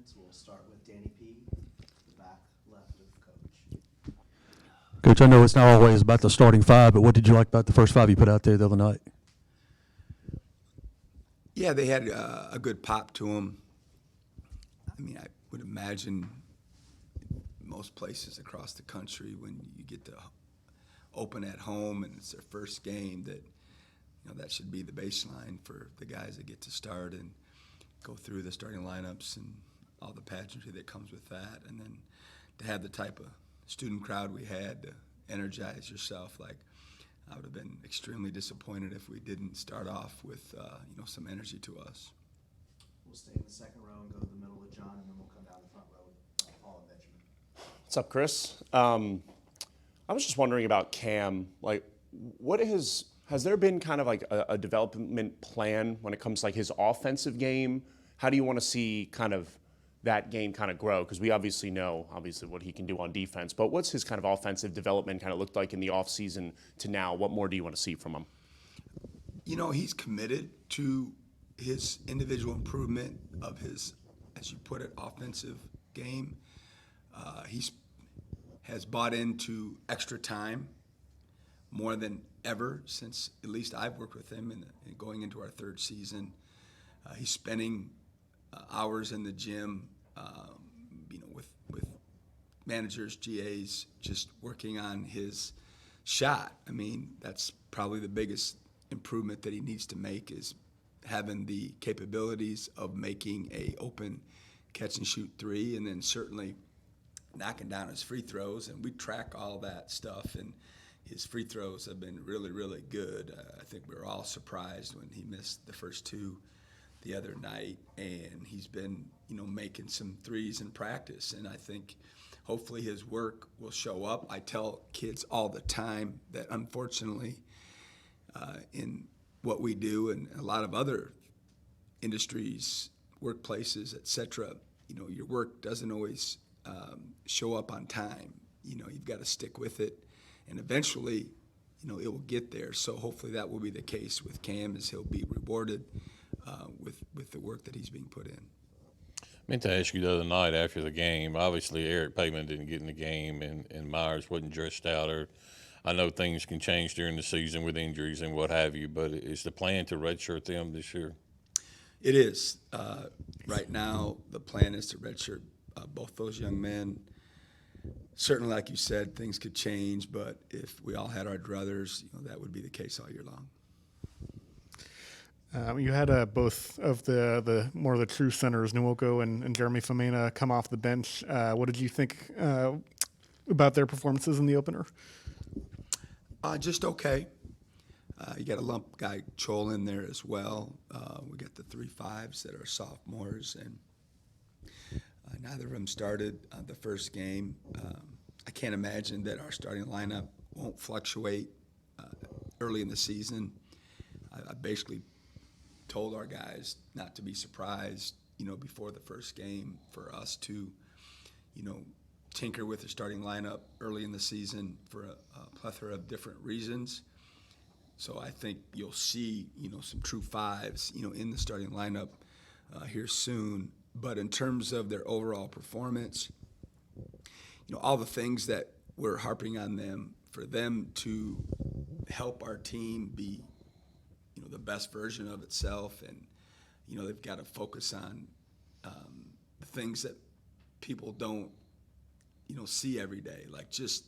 defense. We'll start with Danny P., the back left of Coach. Coach, I know it's not always about the starting five, but what did you like about the first five you put out there the other night? Yeah, they had a good pop to them. I mean, I would imagine most places across the country when you get to open at home and it's their first game that, that should be the baseline for the guys that get to start and go through the starting lineups and all the pageantry that comes with that. And then to have the type of student crowd we had to energize yourself, like I would have been extremely disappointed if we didn't start off with, some energy to us. We'll stay in the second row and go to the middle with John, and then we'll come down the front row with Paul and Benjamin. What's up, Chris? I was just wondering about Cam. Like, has there been kind of like a development plan when it comes to like his offensive game? How do you want to see kind of that game kind of grow? Because we obviously know what he can do on defense, but what's his kind of offensive development kind of looked like in the offseason to now? What more do you want to see from him? He's committed to his individual improvement of his, as you put it, offensive game. He's has bought into extra time more than ever since at least I've worked with him and going into our third season. He's spending hours in the gym, with managers, GAs, just working on his shot. I mean, that's probably the biggest improvement that he needs to make is having the capabilities of making a open catch and shoot three, and then certainly knocking down his free throws. And we track all that stuff, and his free throws have been really, really good. I think we were all surprised when he missed the first two the other night, and he's been, making some threes in practice. And I think hopefully his work will show up. I tell kids all the time that unfortunately in what we do and a lot of other industries, workplaces, et cetera, your work doesn't always show up on time. You've got to stick with it, and eventually, it will get there. So hopefully that will be the case with Cam, as he'll be rewarded with the work that he's being put in. I meant to ask you the other night after the game. Obviously, Eric Payman didn't get in the game, and Myers wasn't dressed out. Or I know things can change during the season with injuries and what have you, but is the plan to redshirt them this year? It is. Right now, the plan is to redshirt both those young men. Certainly, like you said, things could change, but if we all had our druthers, that would be the case all year long. You had both of the more of the true centers, Nwoko and Jeremy Famena, come off the bench. What did you think about their performances in the opener? Just okay. You got a lump guy Chol in there as well. We got the 3-5s that are sophomores, and neither of them started the first game. I can't imagine that our starting lineup won't fluctuate early in the season. I basically told our guys not to be surprised, before the first game for us to, tinker with the starting lineup early in the season for a plethora of different reasons. So I think you'll see, some true fives, in the starting lineup here soon. But in terms of their overall performance, all the things that we're harping on them, for them to help our team be, the best version of itself, and, they've got to focus on the things that people don't, see every day, like just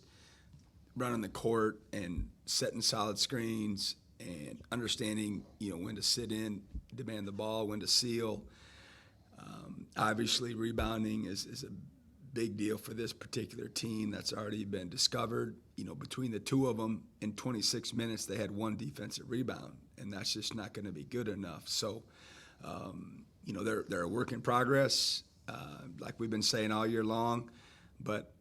running the court and setting solid screens and understanding, when to sit in, demand the ball, when to seal. Obviously, rebounding is a big deal for this particular team. That's already been discovered. Between the two of them, in 26 minutes, they had one defensive rebound, and that's just not going to be good enough. So, they're a work in progress, like we've been saying all year long, but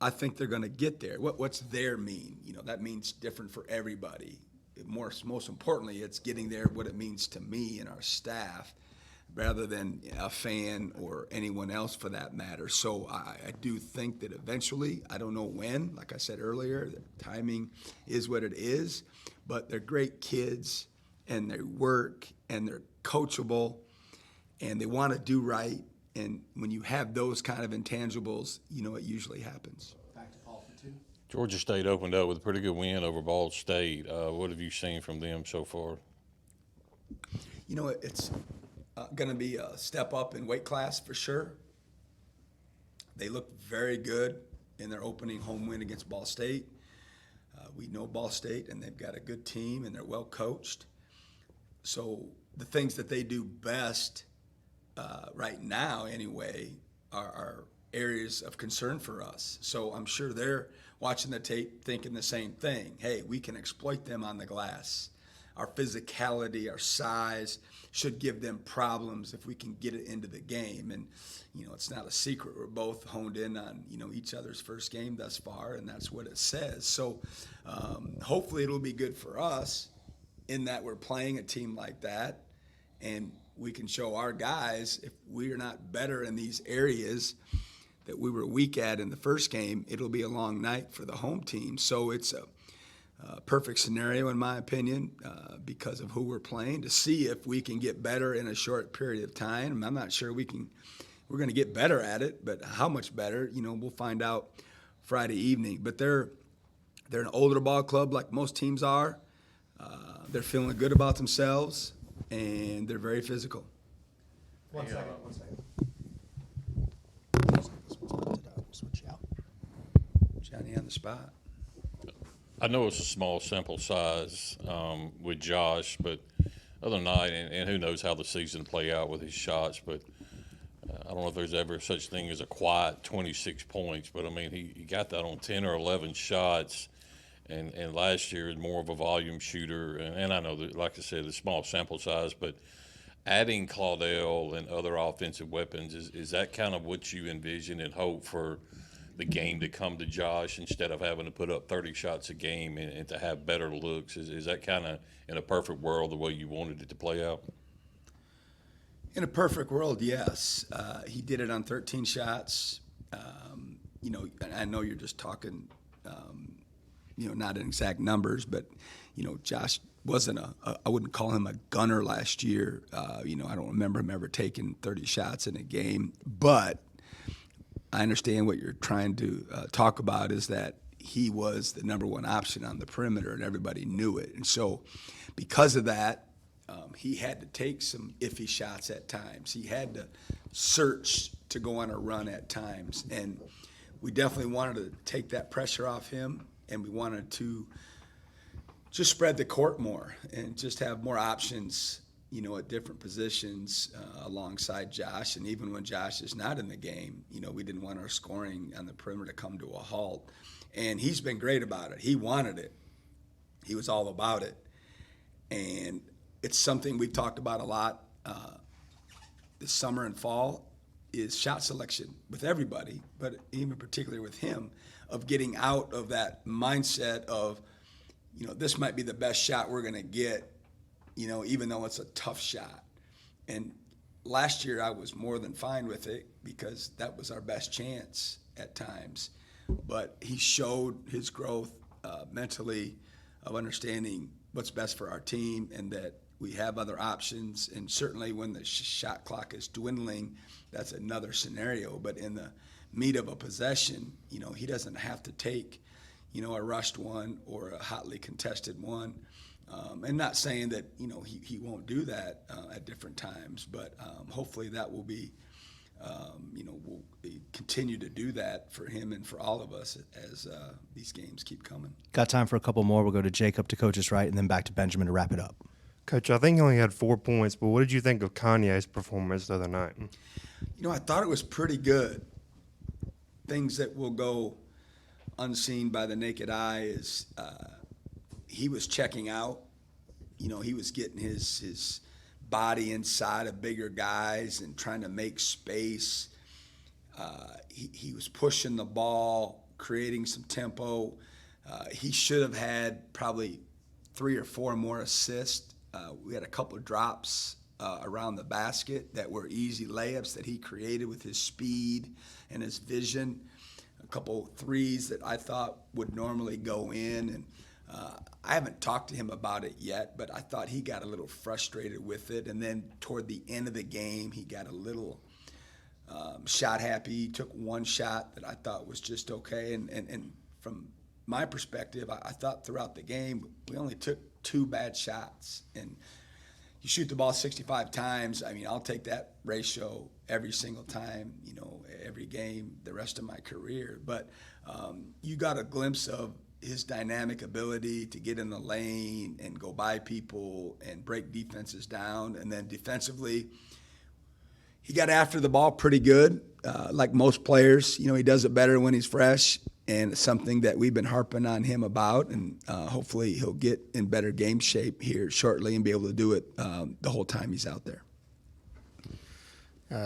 I think they're going to get there. What's their mean? That means different for everybody. Most importantly, it's getting there what it means to me and our staff, rather than a fan or anyone else for that matter. So I do think that eventually, I don't know when, like I said earlier, the timing is what it is, but they're great kids, and they work, and they're coachable, and they want to do right, And when you have those kind of intangibles, you know, it usually happens. Back to Paul for two. Georgia State opened up with a pretty good win over Ball State. What have you seen from them so far? You know, it's going to be a step up in weight class for sure. They look very good in their opening home win against Ball State. We know Ball State, and they've got a good team, and they're well coached. So the things that they do best right now, anyway, are areas of concern for us. So I'm sure they're watching the tape thinking the same thing. Hey, we can exploit them on the glass. Our physicality, our size should give them problems if we can get it into the game. And, you know, it's not a secret. We're both honed in on, you know, each other's first game thus far, and that's what it says. So hopefully it'll be good for us in that we're playing a team like that, and we can show our guys if we're not better in these areas that we were weak at in the first game, it'll be a long night for the home team. So it's a perfect scenario, in my opinion, because of who we're playing, to see if we can get better in a short period of time. I'm not sure we're going to get better at it, but how much better, you know, we'll find out Friday evening. But they're an older ball club like most teams are. They're feeling good about themselves, and they're very physical. One second. Switch out. Johnny on the spot. I know it's a small sample size with Josh, but other night, and who knows how the season play out with his shots, but I don't know if there's ever such thing as a quiet 26 points, but I mean, he got that on 10 or 11 shots, and last year is more of a volume shooter, and I know that, like I said, the small sample size, but adding Claudel and other offensive weapons, is that kind of what you envision and hope for the game to come to Josh instead of having to put up 30 shots a game and to have better looks? Is that kind of, in a perfect world, the way you wanted it to play out? In a perfect world, yes. He did it on 13 shots. You know, I know you're just talking, you know, not in exact numbers, but, you know, Josh wasn't I wouldn't call him a gunner last year. You know, I don't remember him ever taking 30 shots in a game, but I understand what you're trying to talk about is that he was the number one option on the perimeter, and everybody knew it. And so because of that, he had to take some iffy shots at times. He had to search to go on a run at times. And we definitely wanted to take that pressure off him, and we wanted to just spread the court more and just have more options, you know, at different positions alongside Josh. And even when Josh is not in the game, you know, we didn't want our scoring on the perimeter to come to a halt. And he's been great about it. He wanted it. He was all about it. And it's something we've talked about a lot this summer and fall is shot selection with everybody, but even particularly with him, of getting out of that mindset of, you know, this might be the best shot we're going to get, you know, even though it's a tough shot. And last year I was more than fine with it because that was our best chance at times. But he showed his growth mentally of understanding what's best for our team and that we have other options. And certainly when the shot clock is dwindling, that's another scenario. But in the meat of a possession, you know, he doesn't have to take, you know, a rushed one or a hotly contested one. And not saying that, you know, he won't do that at different times, but hopefully that will be, you know, we'll continue to do that for him and for all of us as these games keep coming. Got time for a couple more. We'll go to Jacob to Coach's Right and then back to Benjamin to wrap it up. Coach, I think he only had 4 points, but what did you think of Kanye's performance the other night? You know, I thought it was pretty good. Things that will go unseen by the naked eye is he was checking out. You know, he was getting his body inside of bigger guys and trying to make space. He was pushing the ball, creating some tempo. He should have had probably 3 or 4 more assists. We had a couple of drops around the basket that were easy layups that he created with his speed and his vision. A couple threes that I thought would normally go in. And I haven't talked to him about it yet, but I thought he got a little frustrated with it. And then toward the end of the game, he got a little shot happy. He took one shot that I thought was just okay. And from my perspective, I thought throughout the game, we only took 2 bad shots. And you shoot the ball 65 times. I mean, I'll take that ratio every single time, you know, every game, the rest of my career. But you got a glimpse of his dynamic ability to get in the lane and go by people and break defenses down. And then defensively, he got after the ball pretty good. Like most players, you know, he does it better when he's fresh, and it's something that we've been harping on him about, and hopefully he'll get in better game shape here shortly and be able to do it the whole time he's out there.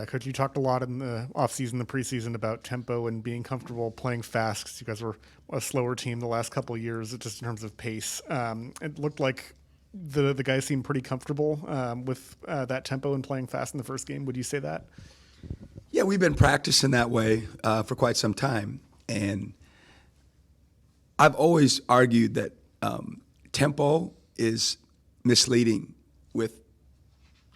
Coach, you talked a lot in the offseason, the preseason, about tempo and being comfortable playing fast, because you guys were a slower team the last couple of years, just in terms of pace. It looked like the guys seemed pretty comfortable with that tempo and playing fast in the first game. Would you say that? Yeah, we've been practicing that way for quite some time. And I've always argued that tempo is misleading with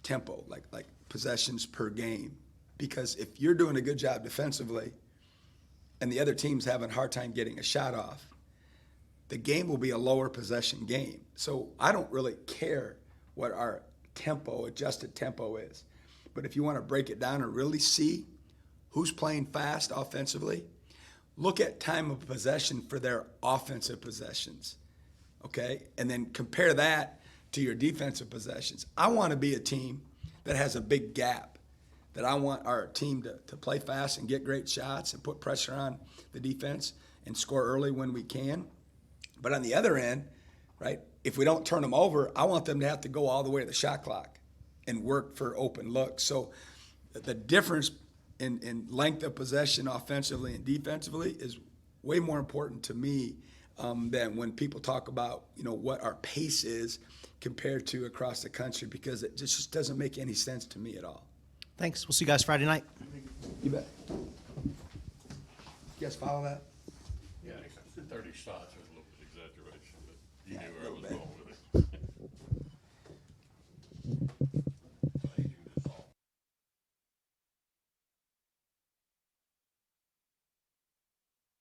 tempo, like possessions per game. Because if you're doing a good job defensively and the other team's having a hard time getting a shot off, the game will be a lower possession game. So I don't really care what our tempo, adjusted tempo is. But if you want to break it down and really see who's playing fast offensively, look at time of possession for their offensive possessions, okay? And then compare that to your defensive possessions. I want to be a team that has a big gap, that I want our team to play fast and get great shots and put pressure on the defense and score early when we can. But on the other end, right, if we don't turn them over, I want them to have to go all the way to the shot clock and work for open looks. So the difference in length of possession offensively and defensively is way more important to me than when people talk about, you know, what our pace is compared to across the country, because it just doesn't make any sense to me at all. Thanks. We'll see you guys Friday night. You bet. You guys follow that? Yeah, 30 shots was a little bit exaggeration, but you Yeah, knew a where I little was bit. going.